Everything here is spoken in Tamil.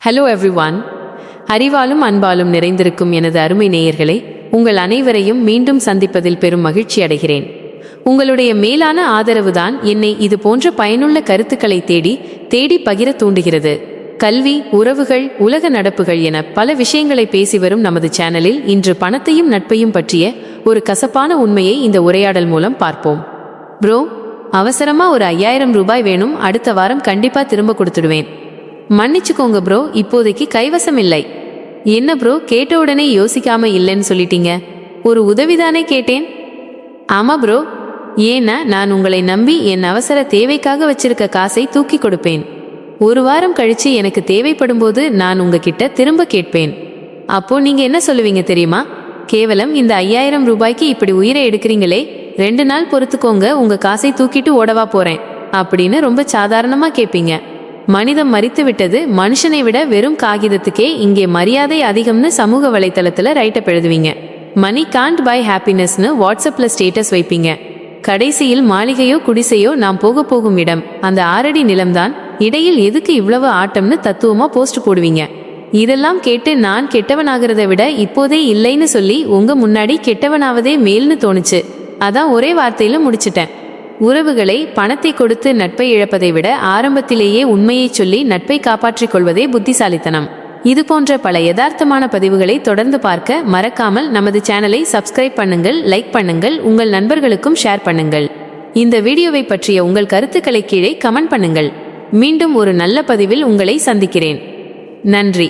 Hello everyone. அறிவாலும் அன்பாலும் நிறைந்திருக்கும் எனது அருமை நேயர்களே, உங்கள் அனைவரையும் மீண்டும் சந்திப்பதில் பெரும் மகிழ்ச்சி அடைகிறேன். உங்களுடைய மேலான ஆதரவுதான் என்னை இது போன்ற பயனுள்ள கருத்துக்களை தேடி பகிர தூண்டுகிறது. கல்வி, உறவுகள், உலக நடப்புகள் என பல விஷயங்களை பேசி வரும் நமது சேனலில் இன்று பணத்தையும் நட்பையும் பற்றிய ஒரு கசப்பான உண்மையை இந்த உரையாடல் மூலம் பார்ப்போம். ப்ரோ, அவசரமா ஒரு 5000 ரூபாய் வேணும், அடுத்த வாரம் கண்டிப்பா திரும்ப கொடுத்துடுவேன். மன்னிச்சுக்கோங்க ப்ரோ, இப்போதைக்கு கைவசம் இல்லை. என்ன ப்ரோ, கேட்ட உடனே யோசிக்காம இல்லைன்னு சொல்லிட்டீங்க? ஒரு உதவிதானே கேட்டேன். ஆமா ப்ரோ, ஏன்னா நான் உங்களை நம்பி என் அவசர தேவைக்காக வச்சிருக்க காசை தூக்கி கொடுப்பேன். ஒரு வாரம் கழிச்சு எனக்கு தேவைப்படும் போது நான் உங்ககிட்ட திரும்ப கேட்பேன். அப்போ நீங்க என்ன சொல்லுவீங்க தெரியுமா? கேவலம் இந்த 5000 ரூபாய்க்கு இப்படி உயிரை எடுக்கிறீங்களே, 2 நாள் பொறுத்துக்கோங்க, உங்க காசை தூக்கிட்டு ஓடவா போறேன் அப்படின்னு ரொம்ப சாதாரணமா கேட்பீங்க. மனிதம் மரித்து விட்டது, மனுஷனை விட வெறும் காகிதத்துக்கே இங்கே மரியாதை அதிகம்னு சமூக வலைத்தளத்துல ரைட்டப் எழுதுவீங்க. மணி காண்ட் பை ஹாப்பினஸ்னு வாட்ஸ்அப்ல ஸ்டேட்டஸ் வைப்பீங்க. கடைசியில் மாளிகையோ குடிசையோ நாம் போகும் இடம் அந்த 6 அடி நிலம்தான், இடையில் எதுக்கு இவ்வளவு ஆட்டம்னு தத்துவமா போஸ்ட் போடுவீங்க. இதெல்லாம் கேட்டு நான் கெட்டவனாகிறத விட இப்போதே இல்லைன்னு சொல்லி உங்க முன்னாடி கெட்டவனாவதே மேல்னு தோணுச்சு. அதான் ஒரே வார்த்தையில முடிச்சிட்டேன். உறவுகளை பணத்தை கொடுத்து நட்பை இழப்பதை விட ஆரம்பத்திலேயே உண்மையை சொல்லி நட்பை காப்பாற்றிக் கொள்வதே புத்திசாலித்தனம். இது போன்ற பல யதார்த்தமான பதிவுகளை தொடர்ந்து பார்க்க மறக்காமல் நமது சேனலை சப்ஸ்கிரைப் பண்ணுங்கள், லைக் பண்ணுங்கள், உங்கள் நண்பர்களுக்கும் ஷேர் பண்ணுங்கள். இந்த வீடியோவை பற்றிய உங்கள் கருத்துக்களை கீழே கமெண்ட் பண்ணுங்கள். மீண்டும் ஒரு நல்ல பதிவில் உங்களை சந்திக்கிறேன். நன்றி.